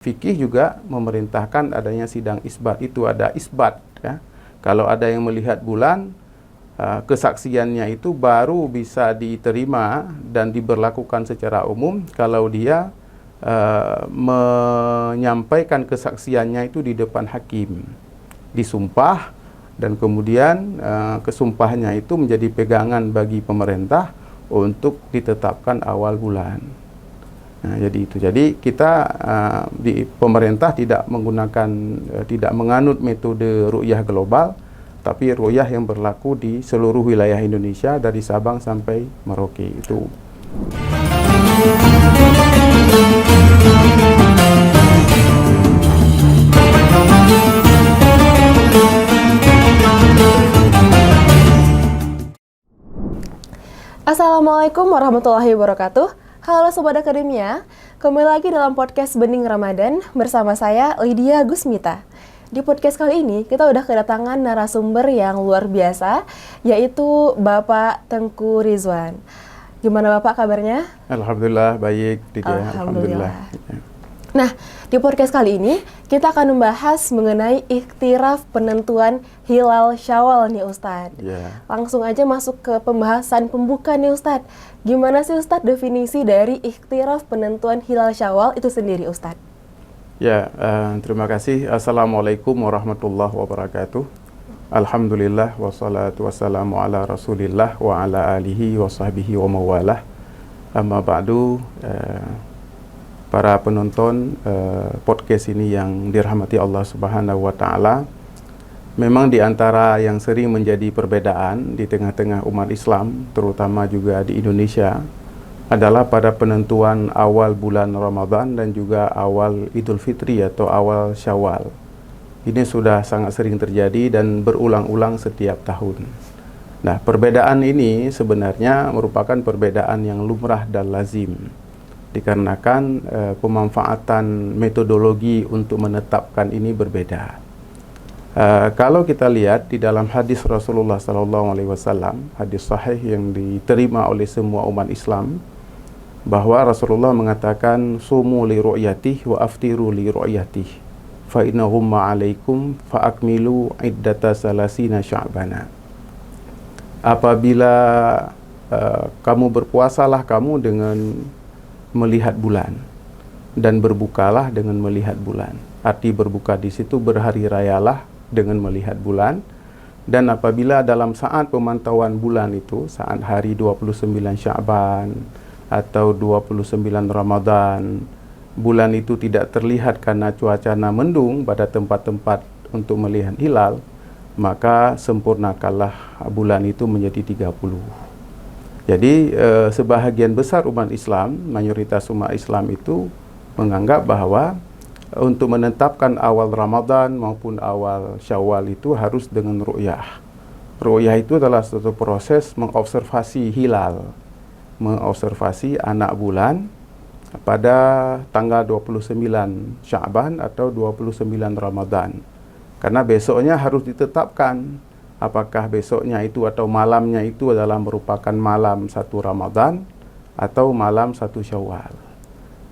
Fikih juga memerintahkan adanya sidang isbat. Itu ada isbat, ya. Kalau ada yang melihat bulan, kesaksiannya itu baru bisa diterima dan diberlakukan secara umum kalau dia menyampaikan kesaksiannya itu di depan hakim, disumpah, dan kemudian kesumpahnya itu menjadi pegangan bagi pemerintah untuk ditetapkan awal bulan. Nah, jadi itu. Jadi kita di pemerintah tidak menganut metode ru'yah global, tapi ru'yah yang berlaku di seluruh wilayah Indonesia dari Sabang sampai Merauke itu. Assalamualaikum warahmatullahi wabarakatuh. Halo Sobat Akademia, kembali lagi dalam podcast Bening Ramadan bersama saya Lydia Gusmita. Di podcast kali ini kita udah kedatangan narasumber yang luar biasa, yaitu Bapak Tengku Rizwan. Gimana Bapak kabarnya? Alhamdulillah baik, Lydia. Alhamdulillah. Nah, di podcast kali ini kita akan membahas mengenai ikhtiraf penentuan hilal Syawal nih Ustadz. Langsung aja masuk ke pembahasan pembuka nih Ustadz. Gimana sih Ustadz definisi dari ikhtiraf penentuan hilal Syawal itu sendiri Ustadz? Terima kasih. Assalamualaikum warahmatullahi wabarakatuh. Alhamdulillah wassalatu wassalamu ala rasulillah wa ala alihi wa sahbihi wa mawalah. Amma ba'du. Para penonton podcast ini yang dirahmati Allah Subhanahu wa Ta'ala, memang di antara yang sering menjadi perbedaan di tengah-tengah umat Islam, terutama juga di Indonesia, adalah pada penentuan awal bulan Ramadan dan juga awal Idul Fitri atau awal Syawal. Ini sudah sangat sering terjadi dan berulang-ulang setiap tahun. Nah, perbedaan ini sebenarnya merupakan perbedaan yang lumrah dan lazim, dikarenakan pemanfaatan metodologi untuk menetapkan ini berbeda. Kalau kita lihat di dalam hadis Rasulullah SAW, hadis sahih yang diterima oleh semua umat Islam, bahwa Rasulullah mengatakan sumu li ru'yatih wa aftiru li ru'yatih fa innahum ma'alaikum fa akmilu iddata salasina sya'bana. Apabila kamu berpuasalah kamu dengan melihat bulan, dan berbukalah dengan melihat bulan. Arti berbuka di situ berhari rayalah dengan melihat bulan. Dan apabila dalam saat pemantauan bulan itu, saat hari 29 Sya'ban atau 29 Ramadan, bulan itu tidak terlihat karena cuacanya mendung pada tempat-tempat untuk melihat hilal, maka sempurnakanlah bulan itu menjadi 30. Jadi sebahagian besar umat Islam, mayoritas umat Islam itu menganggap bahwa untuk menetapkan awal Ramadan maupun awal Syawal itu harus dengan ru'yah. Ru'yah itu adalah suatu proses mengobservasi hilal, mengobservasi anak bulan pada tanggal 29 Sya'ban atau 29 Ramadan. Karena besoknya harus ditetapkan apakah besoknya itu atau malamnya itu adalah merupakan malam 1 Ramadan atau malam 1 Syawal.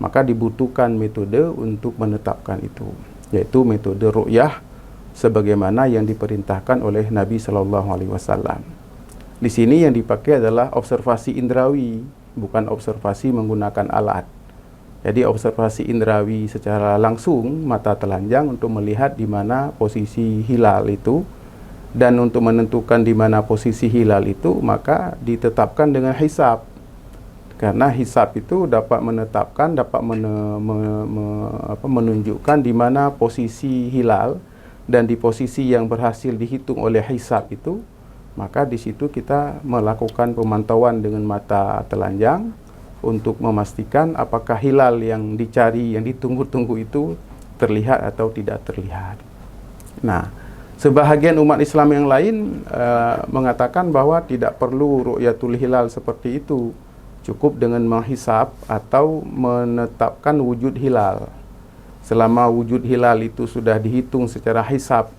Maka dibutuhkan metode untuk menetapkan itu, yaitu metode ru'yah sebagaimana yang diperintahkan oleh Nabi SAW. Di sini yang dipakai adalah observasi indrawi, bukan observasi menggunakan alat. Jadi observasi indrawi secara langsung, mata telanjang untuk melihat di mana posisi hilal itu. Dan untuk menentukan di mana posisi hilal itu, maka ditetapkan dengan hisab. Karena hisab itu dapat menetapkan, dapat menunjukkan di mana posisi hilal, dan di posisi yang berhasil dihitung oleh hisab itu, maka di situ kita melakukan pemantauan dengan mata telanjang untuk memastikan apakah hilal yang dicari, yang ditunggu-tunggu itu terlihat atau tidak terlihat. Nah, sebahagian umat Islam yang lain mengatakan bahwa tidak perlu ru'yatul hilal seperti itu. Cukup dengan menghisab atau menetapkan wujud hilal. Selama wujud hilal itu sudah dihitung secara hisab,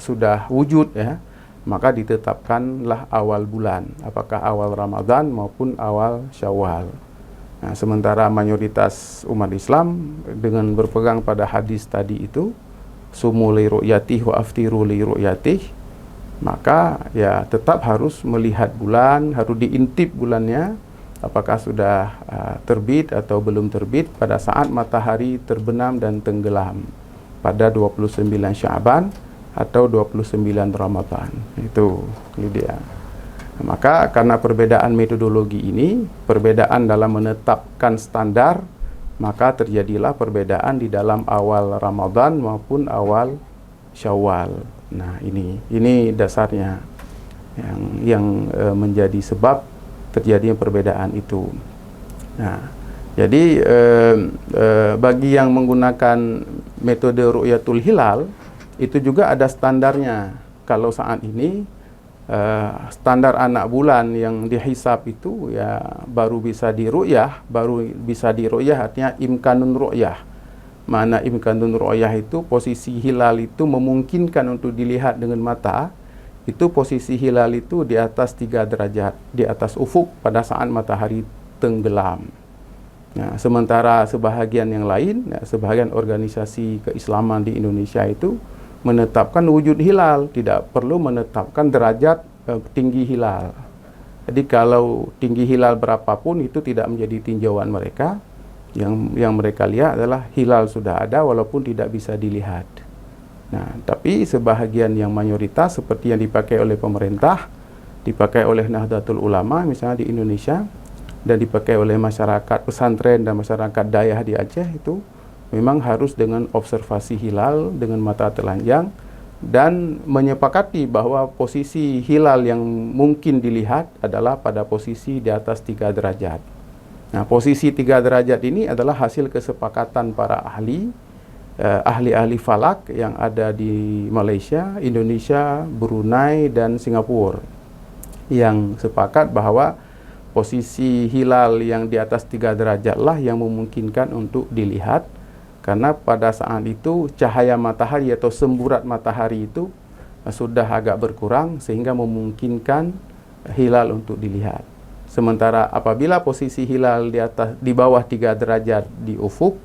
sudah wujud, ya, maka ditetapkanlah awal bulan, apakah awal Ramadan maupun awal Syawal. Nah, sementara mayoritas umat Islam dengan berpegang pada hadis tadi itu, sumu li ru'yatih wa aftiru li ru'yatih, maka ya tetap harus melihat bulan, harus diintip bulannya apakah sudah terbit atau belum terbit pada saat matahari terbenam dan tenggelam pada 29 Sya'ban atau 29 Ramadan. Itu dia. Maka karena perbedaan metodologi ini, perbedaan dalam menetapkan standar, maka terjadilah perbedaan di dalam awal Ramadan maupun awal Syawal. Nah, ini dasarnya yang menjadi sebab terjadinya perbedaan itu. Nah, jadi bagi yang menggunakan metode ru'yatul hilal itu juga ada standarnya. Kalau saat ini standar anak bulan yang dihisab itu ya baru bisa diru'yah artinya imkanun ru'yah. Mana imkanun ru'yah itu posisi hilal itu memungkinkan untuk dilihat dengan mata. Itu posisi hilal itu di atas 3 derajat, di atas ufuk pada saat matahari tenggelam. Nah, sementara sebahagian yang lain, sebahagian organisasi keislaman di Indonesia itu menetapkan wujud hilal, tidak perlu menetapkan derajat tinggi hilal. Jadi kalau tinggi hilal berapapun itu tidak menjadi tinjauan mereka. Yang mereka lihat adalah hilal sudah ada walaupun tidak bisa dilihat. Nah, tapi sebahagian yang mayoritas seperti yang dipakai oleh pemerintah, dipakai oleh Nahdlatul Ulama misalnya di Indonesia, dan dipakai oleh masyarakat pesantren dan masyarakat dayah di Aceh itu memang harus dengan observasi hilal dengan mata telanjang dan menyepakati bahwa posisi hilal yang mungkin dilihat adalah pada posisi di atas 3 derajat. Nah, posisi 3 derajat ini adalah hasil kesepakatan para ahli falak yang ada di Malaysia, Indonesia, Brunei, dan Singapura yang sepakat bahwa posisi hilal yang di atas 3 derajat lah yang memungkinkan untuk dilihat, karena pada saat itu cahaya matahari atau semburat matahari itu sudah agak berkurang sehingga memungkinkan hilal untuk dilihat. Sementara apabila posisi hilal di bawah 3 derajat di ufuk,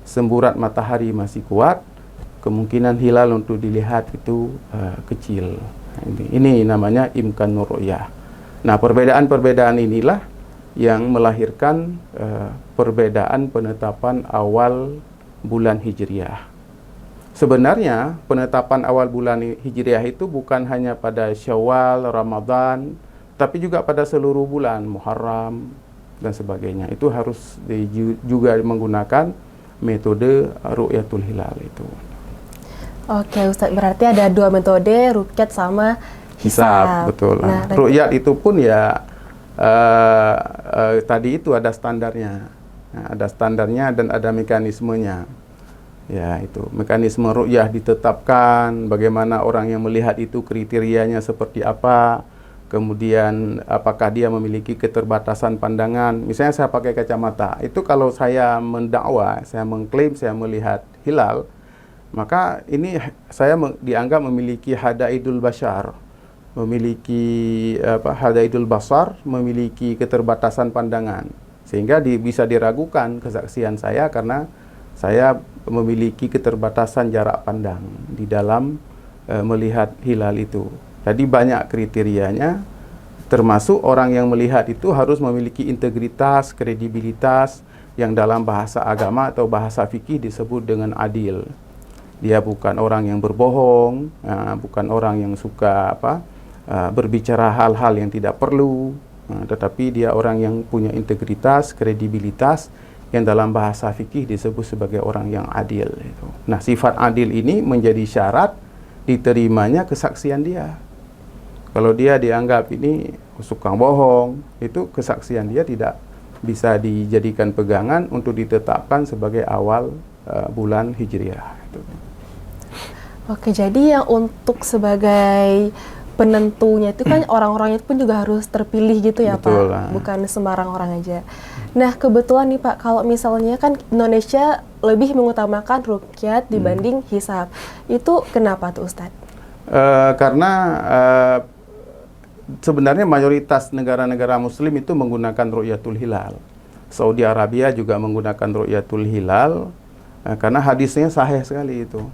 semburat matahari masih kuat, kemungkinan hilal untuk dilihat itu kecil. Ini namanya imkanur ru'yah. Nah, perbedaan-perbedaan inilah yang melahirkan perbedaan penetapan awal bulan Hijriah. Sebenarnya penetapan awal bulan Hijriah itu bukan hanya pada Syawal, Ramadan, tapi juga pada seluruh bulan, Muharram dan sebagainya. Itu harus juga menggunakan metode ru'yatul hilal itu. Oke, Ustadz, berarti ada 2 metode, ruqyat sama hisab. Betul. Nah, ru'yat itu pun ya tadi itu ada standarnya. Nah, ada standarnya dan ada mekanismenya. Ya, itu mekanisme ru'yah ditetapkan, bagaimana orang yang melihat itu kriterianya seperti apa. Kemudian apakah dia memiliki keterbatasan pandangan. Misalnya saya pakai kacamata. Itu kalau saya mendakwa, saya mengklaim saya melihat hilal, maka ini saya dianggap memiliki hadaidul basyar, memiliki hadaidul basar, memiliki keterbatasan pandangan. Sehingga bisa diragukan kesaksian saya karena saya memiliki keterbatasan jarak pandang di dalam melihat hilal itu. Jadi banyak kriterianya, termasuk orang yang melihat itu harus memiliki integritas, kredibilitas yang dalam bahasa agama atau bahasa fikih disebut dengan adil. Dia bukan orang yang berbohong, bukan orang yang suka berbicara hal-hal yang tidak perlu, tetapi dia orang yang punya integritas, kredibilitas yang dalam bahasa fikih disebut sebagai orang yang adil. Nah, sifat adil ini menjadi syarat diterimanya kesaksian dia. Kalau dia dianggap ini suka bohong, itu kesaksian dia tidak bisa dijadikan pegangan untuk ditetapkan sebagai awal bulan Hijriah. Oke, jadi yang untuk sebagai penentunya itu kan orang-orangnya pun juga harus terpilih gitu ya. Betul, Pak, bukan sembarang orang aja. Nah, kebetulan nih Pak, kalau misalnya kan Indonesia lebih mengutamakan ruqyat dibanding hisab, itu kenapa tuh Ustadz? Karena sebenarnya mayoritas negara-negara muslim itu menggunakan ru'yatul hilal. Saudi Arabia juga menggunakan ru'yatul hilal karena hadisnya sahih sekali itu.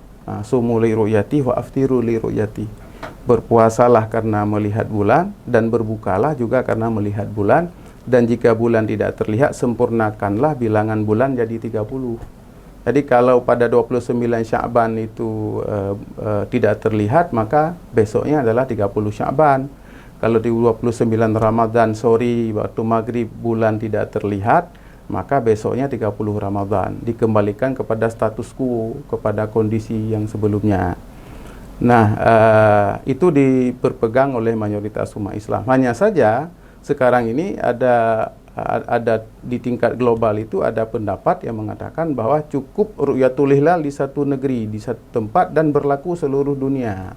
Sumu li ru'yati wa aftiru li ru'yati. Berpuasalah karena melihat bulan dan berbukalah juga karena melihat bulan, dan jika bulan tidak terlihat sempurnakanlah bilangan bulan jadi 30. Jadi kalau pada 29 Sya'ban itu tidak terlihat, maka besoknya adalah 30 Sya'ban. Kalau di 29 Ramadan sore waktu maghrib bulan tidak terlihat, maka besoknya 30 Ramadan. Dikembalikan kepada status quo, kepada kondisi yang sebelumnya. Nah, itu diperpegang oleh mayoritas umat Islam. Hanya saja sekarang ini ada di tingkat global itu ada pendapat yang mengatakan bahwa cukup ru'yatul hilal di satu negeri, di satu tempat, dan berlaku seluruh dunia.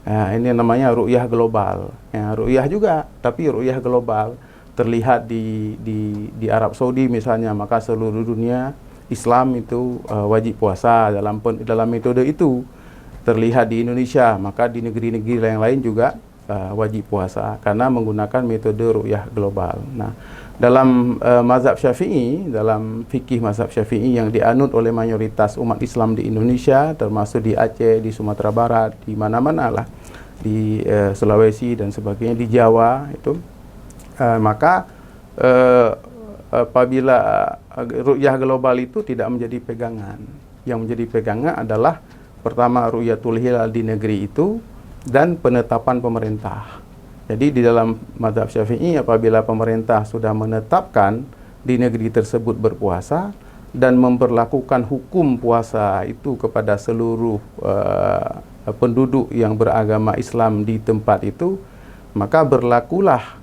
Ini namanya ru'yah global. Ru'yah juga, tapi ru'yah global. Terlihat di Arab Saudi misalnya, maka seluruh dunia Islam itu wajib puasa dalam metode itu. Terlihat di Indonesia, maka di negeri-negeri yang lain juga wajib puasa karena menggunakan metode ru'yah global. Nah, dalam mazhab Syafi'i, dalam fikih mazhab Syafi'i yang dianut oleh mayoritas umat Islam di Indonesia, termasuk di Aceh, di Sumatera Barat, di mana-mana lah, di Sulawesi dan sebagainya, di Jawa itu, maka apabila ru'yah global itu tidak menjadi pegangan. Yang menjadi pegangan adalah pertama ru'yatul hilal di negeri itu dan penetapan pemerintah. Jadi di dalam mazhab Syafi'i, apabila pemerintah sudah menetapkan di negeri tersebut berpuasa dan memperlakukan hukum puasa itu kepada seluruh penduduk yang beragama Islam di tempat itu, maka berlakulah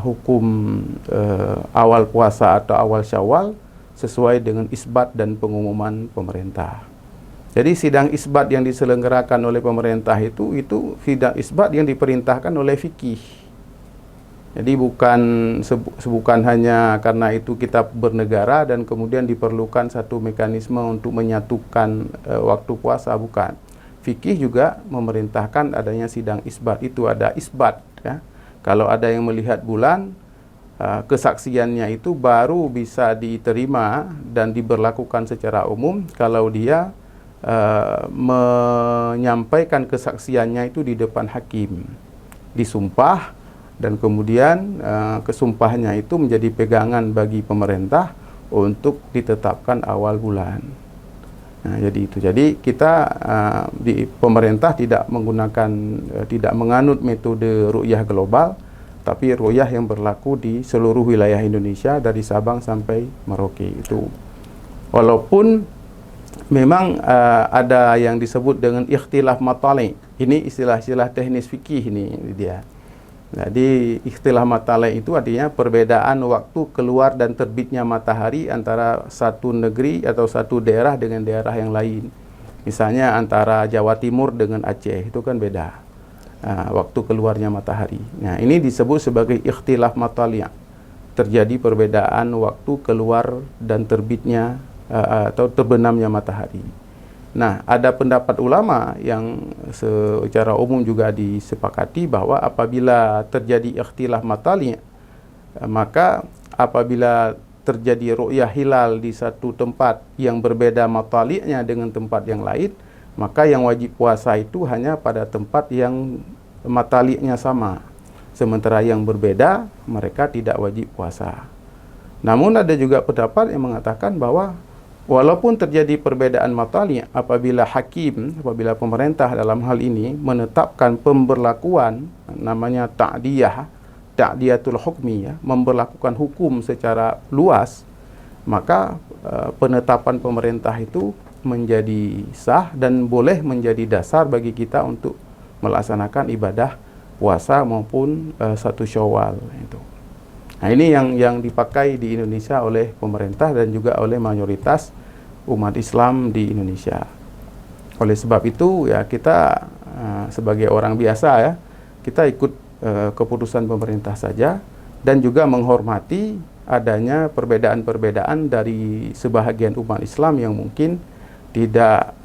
hukum awal puasa atau awal Syawal sesuai dengan isbat dan pengumuman pemerintah. Jadi sidang isbat yang diselenggarakan oleh pemerintah itu sidang isbat yang diperintahkan oleh fikih. Jadi bukan hanya karena itu kita bernegara dan kemudian diperlukan satu mekanisme untuk menyatukan waktu puasa, bukan. Fikih juga memerintahkan adanya sidang isbat. Itu ada isbat, ya. Kalau ada yang melihat bulan, kesaksiannya itu baru bisa diterima dan diberlakukan secara umum kalau dia menyampaikan kesaksiannya itu di depan hakim, disumpah, dan kemudian kesumpahnya itu menjadi pegangan bagi pemerintah untuk ditetapkan awal bulan. Nah, jadi itu. Jadi kita di pemerintah tidak menganut metode ru'yah global, tapi ru'yah yang berlaku di seluruh wilayah Indonesia dari Sabang sampai Merauke itu. Walaupun memang ada yang disebut dengan ikhtilaf matali'. Ini istilah-istilah teknis fikih ini dia. Jadi ikhtilaf matali' itu artinya perbedaan waktu keluar dan terbitnya matahari antara satu negeri atau satu daerah dengan daerah yang lain. Misalnya antara Jawa Timur dengan Aceh itu kan beda waktu keluarnya matahari. Nah, ini disebut sebagai ikhtilaf matali'. Terjadi perbedaan waktu keluar dan terbitnya atau terbenamnya matahari. Nah, ada pendapat ulama yang secara umum juga disepakati bahwa apabila terjadi ikhtilaf matali', maka apabila terjadi ru'yah hilal di satu tempat yang berbeda matali'nya dengan tempat yang lain, maka yang wajib puasa itu hanya pada tempat yang matali'nya sama. Sementara yang berbeda, mereka tidak wajib puasa. Namun ada juga pendapat yang mengatakan bahwa walaupun terjadi perbedaan matali', apabila pemerintah dalam hal ini menetapkan pemberlakuan namanya ta'diyatul hukmi, ya, memberlakukan hukum secara luas, maka penetapan pemerintah itu menjadi sah dan boleh menjadi dasar bagi kita untuk melaksanakan ibadah puasa maupun satu Syawal itu. Nah, ini yang dipakai di Indonesia oleh pemerintah dan juga oleh mayoritas umat Islam di Indonesia. Oleh sebab itu, ya, kita sebagai orang biasa, ya, kita ikut keputusan pemerintah saja dan juga menghormati adanya perbedaan-perbedaan dari sebahagian umat Islam yang mungkin tidak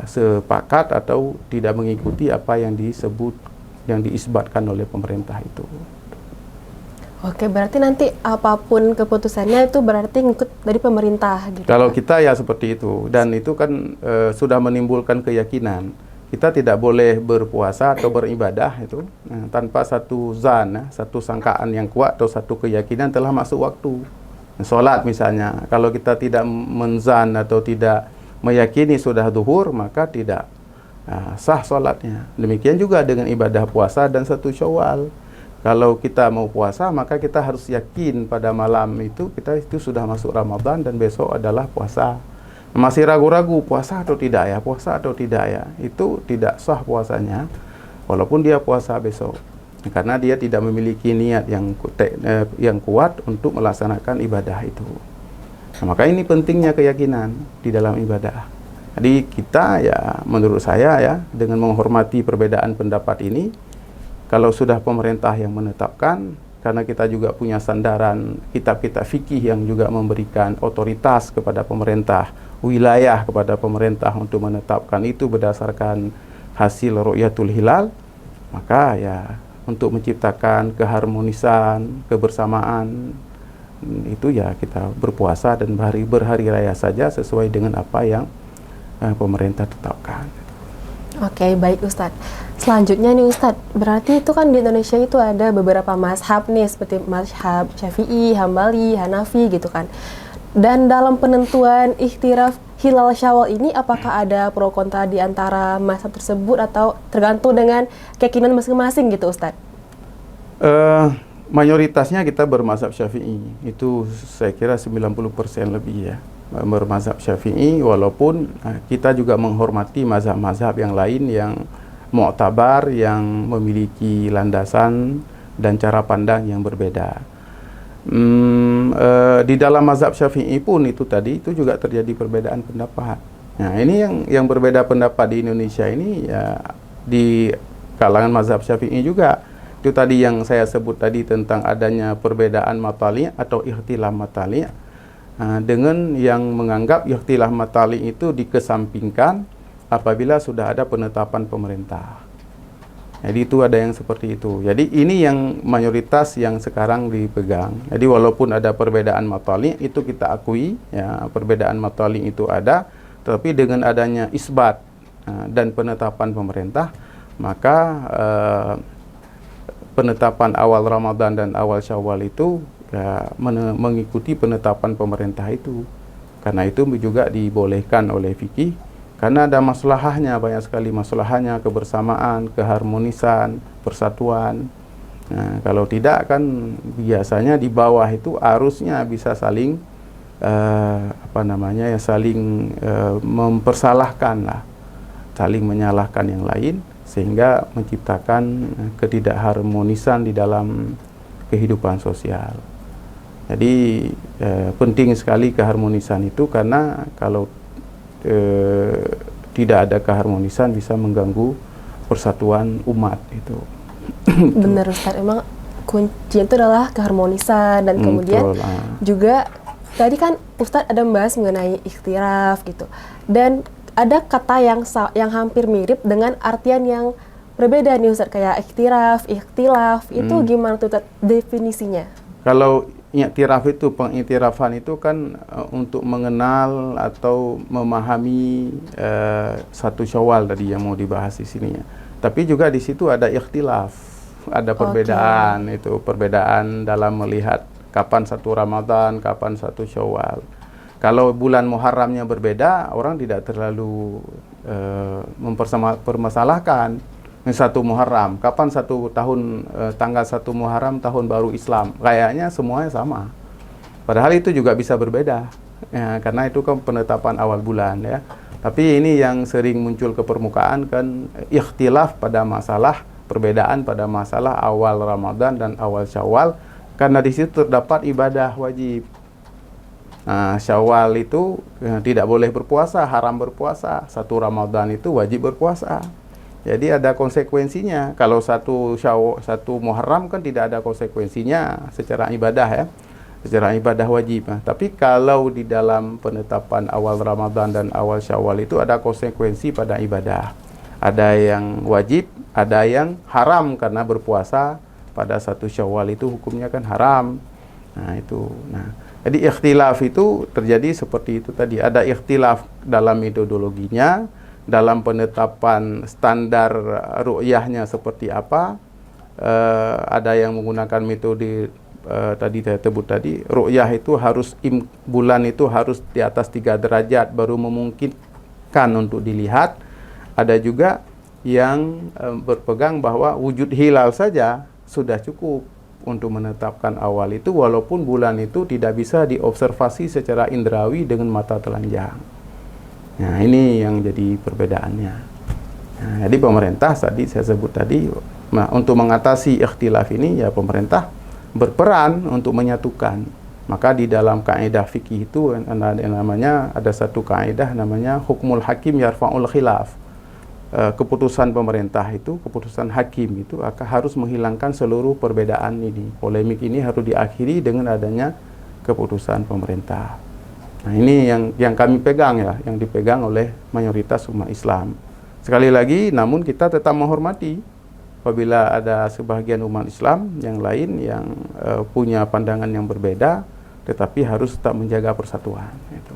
sepakat atau tidak mengikuti apa yang disebut, yang diisbatkan oleh pemerintah itu. Oke, berarti nanti apapun keputusannya itu berarti ngikut dari pemerintah gitu. Kalau kita ya seperti itu, dan itu kan sudah menimbulkan keyakinan kita tidak boleh berpuasa atau beribadah itu tanpa satu zan, satu sangkaan yang kuat atau satu keyakinan telah masuk waktu. Sholat misalnya, kalau kita tidak menzan atau tidak meyakini sudah zuhur, maka tidak sah sholatnya. Demikian juga dengan ibadah puasa dan 1 Syawal. Kalau kita mau puasa, maka kita harus yakin pada malam itu kita itu sudah masuk Ramadan dan besok adalah puasa. Masih ragu-ragu puasa atau tidak ya, puasa atau tidak ya, itu tidak sah puasanya walaupun dia puasa besok, karena dia tidak memiliki niat yang kuat untuk melaksanakan ibadah itu. Nah, maka ini pentingnya keyakinan di dalam ibadah. Jadi kita ya, menurut saya ya, dengan menghormati perbedaan pendapat ini, kalau sudah pemerintah yang menetapkan, karena kita juga punya sandaran kitab-kitab fikih yang juga memberikan otoritas kepada pemerintah, wilayah kepada pemerintah untuk menetapkan itu berdasarkan hasil ru'yatul hilal, maka ya untuk menciptakan keharmonisan, kebersamaan, itu ya kita berpuasa dan berhari raya saja sesuai dengan apa yang pemerintah tetapkan. Oke, baik Ustadz. Selanjutnya nih Ustadz, berarti itu kan di Indonesia itu ada beberapa mazhab nih, seperti mazhab Syafi'i, Hambali, Hanafi gitu kan. Dan dalam penentuan ikhtilaf hilal Syawal ini, apakah ada pro kontra di antara mazhab tersebut atau tergantung dengan keyakinan masing-masing gitu Ustadz? Mayoritasnya kita bermazhab Syafi'i, itu saya kira 90% lebih ya, bermazhab Syafi'i, walaupun kita juga menghormati mazhab-mazhab yang lain yang mu'tabar, yang memiliki landasan dan cara pandang yang berbeda. Di dalam mazhab Syafi'i pun itu tadi itu juga terjadi perbedaan pendapat. Nah, ini yang berbeda pendapat di Indonesia ini ya, di kalangan mazhab Syafi'i juga. Itu tadi yang saya sebut tadi tentang adanya perbedaan matali' atau ikhtilaf matali', dengan yang menganggap ikhtilaf matali' itu dikesampingkan apabila sudah ada penetapan pemerintah. Jadi itu ada yang seperti itu. Jadi ini yang mayoritas yang sekarang dipegang. Jadi walaupun ada perbedaan matali' itu kita akui ya, perbedaan matali' itu ada, tapi dengan adanya isbat dan penetapan pemerintah, maka penetapan awal Ramadan dan awal Syawal itu ya, mengikuti penetapan pemerintah itu. Karena itu juga dibolehkan oleh fikih, karena ada maslahahnya, banyak sekali maslahahnya, kebersamaan, keharmonisan, persatuan. Nah, kalau tidak kan biasanya di bawah itu arusnya bisa saling saling mempersalahkan lah, saling menyalahkan yang lain, sehingga menciptakan ketidakharmonisan di dalam kehidupan sosial. Jadi penting sekali keharmonisan itu, karena kalau tidak ada keharmonisan bisa mengganggu persatuan umat itu. Benar Ustaz, emang kuncinya itu adalah keharmonisan dan kemudian juga tadi kan Ustaz ada membahas mengenai ikhtilaf gitu, dan ada kata yang hampir mirip dengan artian yang berbeda nih Ustaz, kayak ikhtilaf itu gimana tuh definisinya? Kalau i'tiraf itu, pengiktirafan itu kan untuk mengenal atau memahami 1 Syawal tadi yang mau dibahas di sini ya. Tapi juga di situ ada ikhtilaf, ada perbedaan. Itu perbedaan dalam melihat kapan 1 Ramadan, kapan 1 Syawal. Kalau bulan Muharramnya berbeda, orang tidak terlalu mempermasalahkan. 1 Muharram, kapan 1 tahun tanggal 1 Muharram tahun baru Islam, kayaknya semuanya sama. Padahal itu juga bisa berbeda ya, karena itu kan penetapan awal bulan ya. Tapi ini yang sering muncul ke permukaan kan ikhtilaf pada masalah, perbedaan pada masalah awal Ramadan dan awal Syawal, karena di situ terdapat ibadah wajib. Syawal itu tidak boleh berpuasa, haram berpuasa. 1 Ramadan itu wajib berpuasa. Jadi ada konsekuensinya. Kalau 1 Muharram kan tidak ada konsekuensinya secara ibadah ya, secara ibadah wajib. Tapi kalau di dalam penetapan awal Ramadan dan awal Syawal itu ada konsekuensi pada ibadah. Ada yang wajib, ada yang haram karena berpuasa pada 1 Syawal itu hukumnya kan haram. Nah itu. Nah, jadi ikhtilaf itu terjadi seperti itu tadi. Ada ikhtilaf dalam metodologinya, dalam penetapan standar ru'yahnya seperti apa. Ada yang menggunakan metode tadi saya sebut tadi, ru'yah itu harus bulan itu harus di atas 3 derajat baru memungkinkan untuk dilihat. Ada juga yang berpegang bahwa wujud hilal saja sudah cukup untuk menetapkan awal itu, walaupun bulan itu tidak bisa diobservasi secara indrawi dengan mata telanjang. Nah, ini yang jadi perbedaannya. Nah, jadi pemerintah tadi saya sebut tadi, nah, untuk mengatasi ikhtilaf ini ya pemerintah berperan untuk menyatukan. Maka di dalam kaidah fikih itu ada satu kaidah namanya hukmul hakim yarfa'ul khilaf. Keputusan pemerintah itu, keputusan hakim itu harus menghilangkan seluruh perbedaan ini. Polemik ini harus diakhiri dengan adanya keputusan pemerintah. Nah, ini yang kami pegang ya, yang dipegang oleh mayoritas umat Islam. Sekali lagi, namun kita tetap menghormati apabila ada sebagian umat Islam yang lain yang punya pandangan yang berbeda, tetapi harus tetap menjaga persatuan. Itu.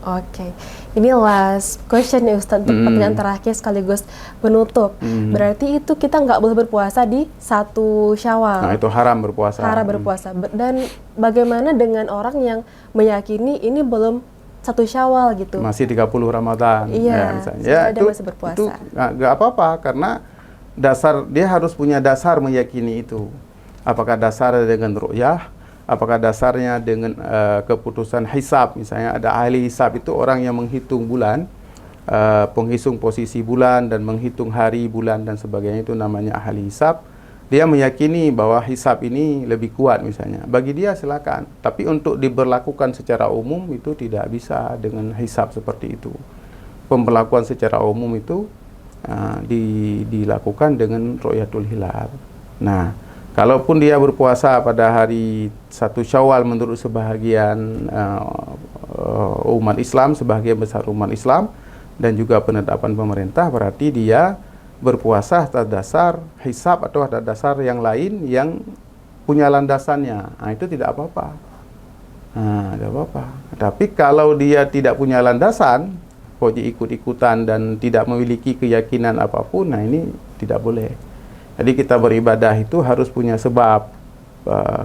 Oke, ini last question ya Ustadz, pertanyaan terakhir sekaligus penutup. Berarti itu kita nggak boleh berpuasa di 1 Syawal. Nah, itu haram berpuasa. Haram berpuasa. Dan bagaimana dengan orang yang meyakini ini belum 1 Syawal gitu? Masih 30 Ramadan. Iya, ya, misalnya. Ya, dia masih berpuasa. Itu nggak apa-apa, karena dia harus punya dasar meyakini itu. Apakah dasarnya dengan ru'yah? Apakah dasarnya dengan keputusan hisab? Misalnya ada ahli hisab itu orang yang menghitung bulan, penghitung posisi bulan dan menghitung hari, bulan dan sebagainya, itu namanya ahli hisab. Dia meyakini bahwa hisab ini lebih kuat misalnya. Bagi dia silakan. Tapi untuk diberlakukan secara umum itu tidak bisa dengan hisab seperti itu. Pemberlakuan secara umum itu dilakukan dengan ru'yatul hilal. Nah, kalaupun dia berpuasa pada hari 1 Syawal menurut sebahagian umat Islam, sebahagian besar umat Islam, dan juga penetapan pemerintah, berarti dia berpuasa atas dasar hisab atau atas dasar yang lain yang punya landasannya. Nah, itu tidak apa-apa. Nah, tidak apa-apa. Tapi kalau dia tidak punya landasan, pokoknya ikut-ikutan dan tidak memiliki keyakinan apapun, nah ini tidak boleh. Jadi kita beribadah itu harus punya sebab.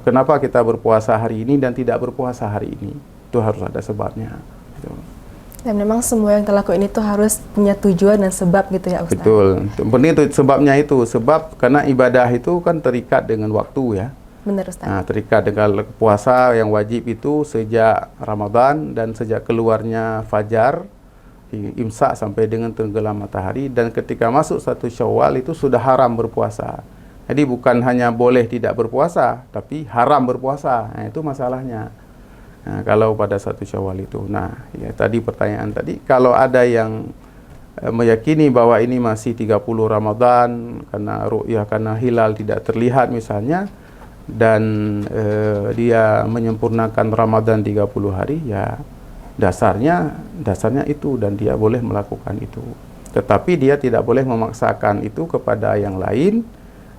Kenapa kita berpuasa hari ini dan tidak berpuasa hari ini? Itu harus ada sebabnya. Gitu. Dan memang semua yang kita lakukan itu harus punya tujuan dan sebab gitu ya Ustaz? Betul. Penting itu sebabnya itu. Sebab karena ibadah itu kan terikat dengan waktu ya. Benar Ustaz. Nah, terikat dengan puasa yang wajib itu sejak Ramadan dan sejak keluarnya fajar, imsak sampai dengan tenggelam matahari, dan ketika masuk 1 Syawal itu sudah haram berpuasa. Jadi bukan hanya boleh tidak berpuasa, tapi haram berpuasa. Nah, itu masalahnya. Nah, kalau pada 1 Syawal itu. Nah, ya tadi pertanyaan tadi, kalau ada yang meyakini bahwa ini masih 30 Ramadan karena ru'yah, karena hilal tidak terlihat misalnya, dan dia menyempurnakan Ramadan 30 hari, ya dasarnya itu, dan dia boleh melakukan itu. Tetapi dia tidak boleh memaksakan itu kepada yang lain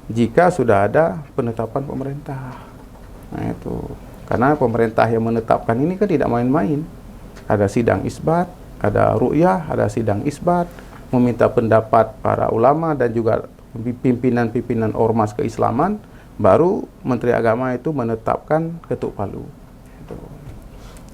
jika sudah ada penetapan pemerintah. Nah, itu. Karena pemerintah yang menetapkan ini kan tidak main-main. Ada sidang isbat, ada ru'yah, ada sidang isbat, meminta pendapat para ulama dan juga pimpinan-pimpinan ormas keislaman, baru Menteri Agama itu menetapkan ketuk palu. Itu.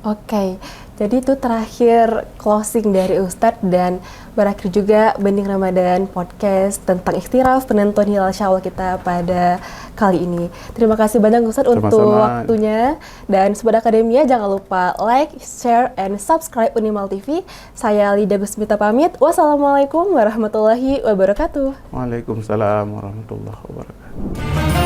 Oke, jadi itu terakhir closing dari Ustadz, dan berakhir juga Bening Ramadan podcast tentang ikhtilaf penentuan hilal Syawal kita pada kali ini. Terima kasih banyak Ustadz untuk waktunya, dan Sobat Akademia jangan lupa like, share, and subscribe Unimal TV. Saya Lydia Gusmita pamit. Wassalamualaikum warahmatullahi wabarakatuh. Waalaikumsalam warahmatullahi wabarakatuh.